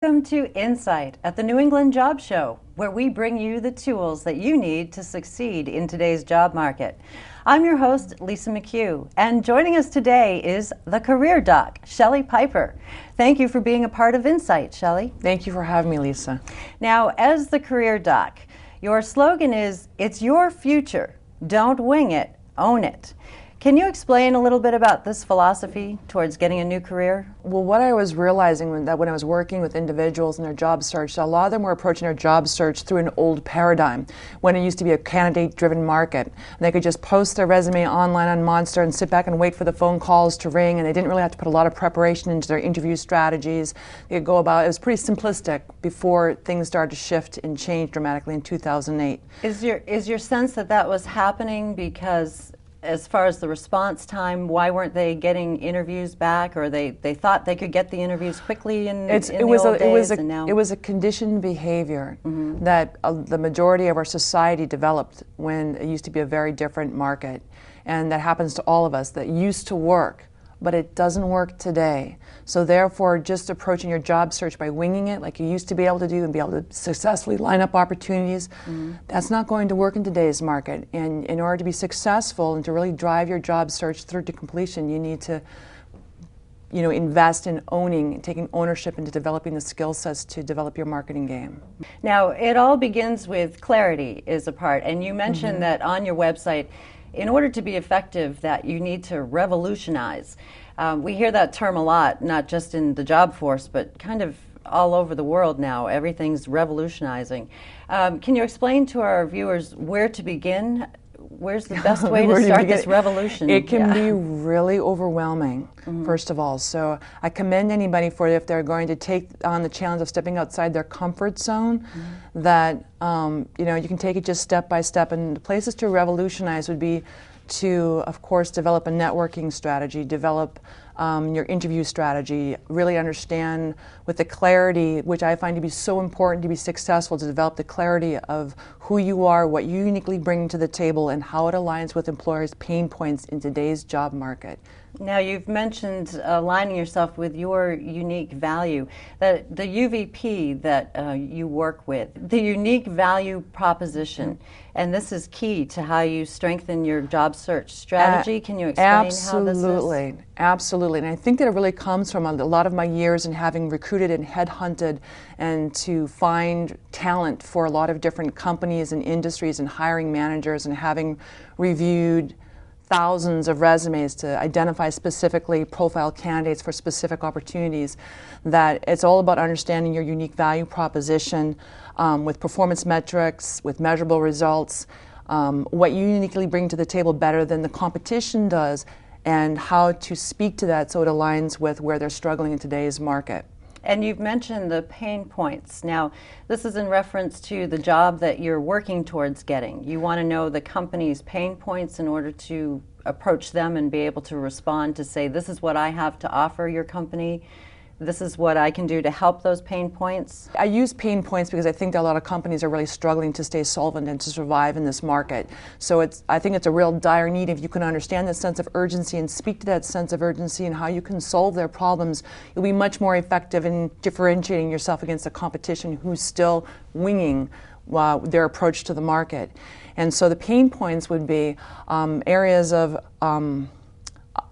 Welcome to Insight at the New England Job Show, where we bring you the tools that you need to succeed in today's job market. I'm your host, Lisa McHugh, and joining us today is the career doc, Shelly Piper. Thank you for being a part of Insight, Shelly. Thank you for having me, Lisa. Now, as the career doc, your slogan is, "It's your future. Don't wing it, own it." Can you explain a little bit about this philosophy towards getting a new career? Well, what I was realizing when I was working with individuals in their job search, a lot of them were approaching their job search through an old paradigm when it used to be a candidate-driven market. And they could just post their resume online on Monster and sit back and wait for the phone calls to ring, and they didn't really have to put a lot of preparation into their interview strategies. They could go about, it was pretty simplistic before things started to shift and change dramatically in 2008. Is your sense that that was happening because as far as the response time, why weren't they getting interviews back, or they thought they could get the interviews quickly it was a conditioned behavior that the majority of our society developed when it used to be a very different market. And that happens to all of us, that used to work, but it doesn't work today. So therefore, just approaching your job search by winging it like you used to be able to do and be able to successfully line up opportunities, that's not going to work in today's market. And in order to be successful and to really drive your job search through to completion, you need to invest in owning and taking ownership into developing the skill sets to develop your marketing game. Now, it all begins with clarity is a part. And you mentioned that on your website, in order to be effective, that you need to revolutionize. We hear that term a lot, not just in the job force, but kind of all over the world now. Everything's revolutionizing. Can you explain to our viewers where to begin? Where's the best way to start this revolution? It can be really overwhelming, first of all. So I commend anybody for if they're going to take on the challenge of stepping outside their comfort zone, that you can take it just step by step. And the places to revolutionize would be to, of course, develop a networking strategy, develop your interview strategy, really understand with the clarity, which I find to be so important to be successful, to develop the clarity of who you are, what you uniquely bring to the table, and how it aligns with employers' pain points in today's job market. Now, you've mentioned aligning yourself with your unique value. The UVP that you work with, the unique value proposition, and this is key to how you strengthen your job search strategy. Can you explain how this is? Absolutely. And I think that it really comes from a lot of my years in having recruited and headhunted and to find talent for a lot of different companies and industries and hiring managers, and having reviewed thousands of resumes to identify specifically profile candidates for specific opportunities, that it's all about understanding your unique value proposition with performance metrics, with measurable results, what you uniquely bring to the table better than the competition does, and how to speak to that so it aligns with where they're struggling in today's market. And you've mentioned the pain points. Now, this is in reference to the job that you're working towards getting. You want to know the company's pain points in order to approach them and be able to respond to say, this is what I have to offer your company. This is what I can do to help those pain points. I use pain points because I think that a lot of companies are really struggling to stay solvent and to survive in this market. So I think it's a real dire need. If you can understand that sense of urgency and speak to that sense of urgency and how you can solve their problems, you'll be much more effective in differentiating yourself against the competition who's still winging their approach to the market. And so the pain points would be areas of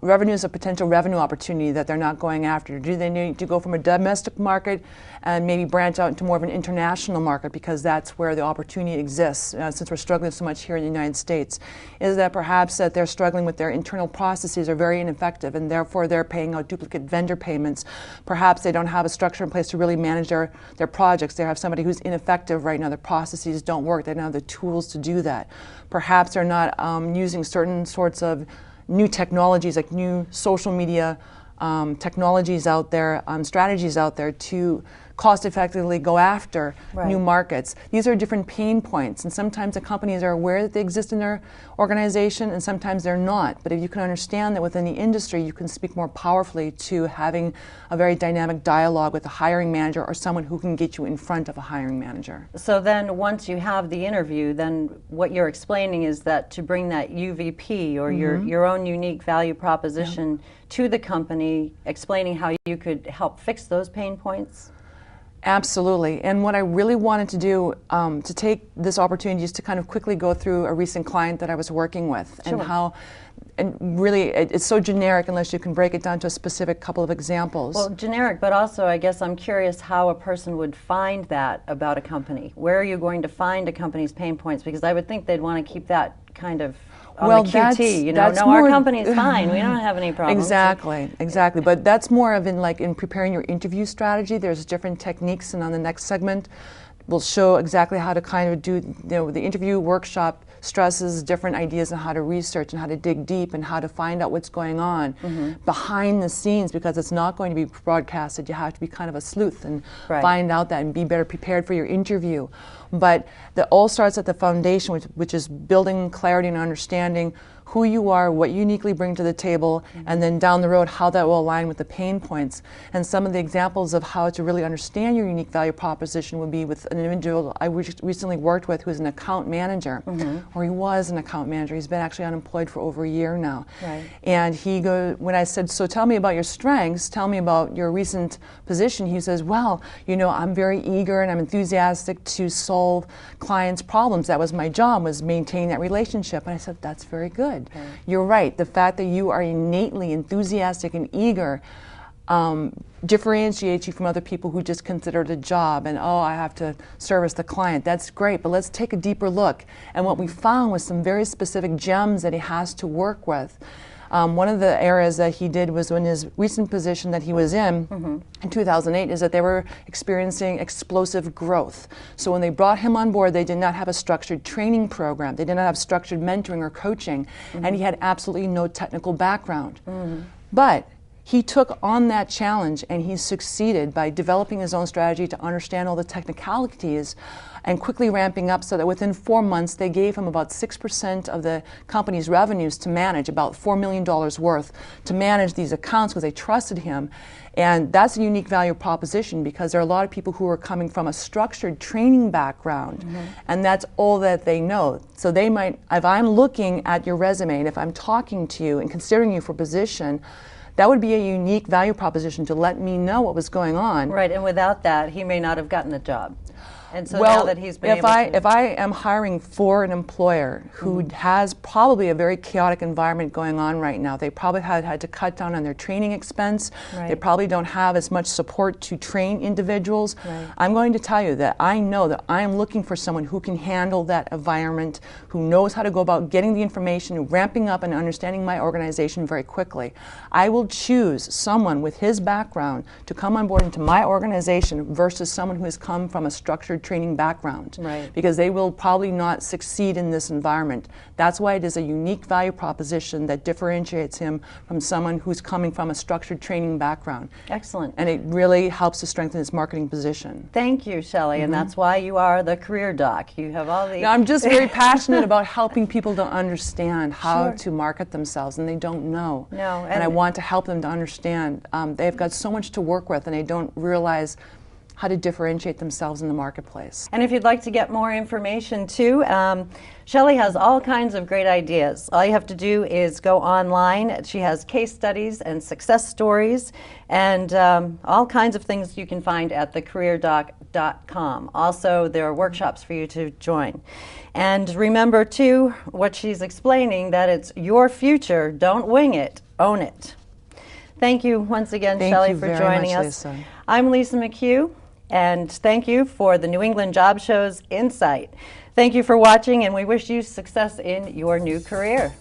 revenues, a potential revenue opportunity that they're not going after. Do they need to go from a domestic market and maybe branch out into more of an international market, because that's where the opportunity exists, since we're struggling so much here in the United States? Is that perhaps that they're struggling with their internal processes are very ineffective, and therefore they're paying out duplicate vendor payments? Perhaps they don't have a structure in place to really manage their projects. They have somebody who's ineffective right now. Their processes don't work. They don't have the tools to do that. Perhaps they're not using certain sorts of new technologies, like new social media technologies out there, strategies out there to cost effectively go after new markets. These are different pain points, and sometimes the companies are aware that they exist in their organization, and sometimes they're not. But if you can understand that within the industry, you can speak more powerfully to having a very dynamic dialogue with a hiring manager or someone who can get you in front of a hiring manager. So then once you have the interview, then what you're explaining is that to bring that UVP or your own unique value proposition to the company, explaining how you could help fix those pain points? Absolutely. And what I really wanted to do, to take this opportunity is to kind of quickly go through a recent client that I was working with, Sure. and how, and really it's so generic unless you can break it down to a specific couple of examples. Well, generic, but also I guess I'm curious how a person would find that about a company. Where are you going to find a company's pain points? Because I would think they'd want to keep that kind of on the QT, you know, no, our company's fine, we don't have any problems. Exactly. But that's more of in preparing your interview strategy. There's different techniques, and on the next segment, we'll show exactly how to kind of do, the interview workshop stresses different ideas on how to research and how to dig deep and how to find out what's going on behind the scenes, because it's not going to be broadcasted. You have to be kind of a sleuth and find out that and be better prepared for your interview. But it all starts at the foundation, which is building clarity and understanding who you are, what you uniquely bring to the table, and then down the road how that will align with the pain points. And some of the examples of how to really understand your unique value proposition would be with an individual I recently worked with who's an account manager, or he was an account manager. He's been actually unemployed for over a year now. And when I said, so tell me about your strengths, tell me about your recent position, he says, well, I'm very eager and I'm enthusiastic to solve clients' problems. That was my job, was maintain that relationship. And I said, that's very good. You're right. The fact that you are innately enthusiastic and eager differentiates you from other people who just consider it a job and, oh, I have to service the client. That's great, but let's take a deeper look. And what we found was some very specific gems that he has to work with. One of the areas that he did was in his recent position that he was in 2008, is that they were experiencing explosive growth. So when they brought him on board, they did not have a structured training program. They did not have structured mentoring or coaching, and he had absolutely no technical background. But he took on that challenge and he succeeded by developing his own strategy to understand all the technicalities and quickly ramping up, so that within 4 months they gave him about 6% of the company's revenues to manage, about $4 million worth, to manage these accounts because they trusted him. And that's a unique value proposition, because there are a lot of people who are coming from a structured training background, and that's all that they know. So they might, if I'm looking at your resume and if I'm talking to you and considering you for position, that would be a unique value proposition to let me know what was going on. Right, and without that, he may not have gotten the job. And so now that he's been if I am hiring for an employer who has probably a very chaotic environment going on right now, they probably had to cut down on their training expense. They probably don't have as much support to train individuals. I'm going to tell you that I know that I am looking for someone who can handle that environment, who knows how to go about getting the information, ramping up and understanding my organization very quickly. I will choose someone with his background to come on board into my organization versus someone who has come from a structured training background, because they will probably not succeed in this environment. That's why it is a unique value proposition that differentiates him from someone who's coming from a structured training background. Excellent. And it really helps to strengthen his marketing position. Thank you, Shelly, and that's why you are the career doc. You have all the... Now, I'm just very passionate about helping people to understand how to market themselves, and they don't know. And I want to help them to understand. They've got so much to work with, and they don't realize how to differentiate themselves in the marketplace. And if you'd like to get more information too, Shelly has all kinds of great ideas. All you have to do is go online. She has case studies and success stories and all kinds of things you can find at thecareerdoc.com. Also, there are workshops for you to join. And remember too, what she's explaining, that it's your future. Don't wing it, own it. Thank you once again, Shelly, for joining us. Lisa. I'm Lisa McHugh. And thank you for the New England Job Show's Insight. Thank you for watching, and we wish you success in your new career.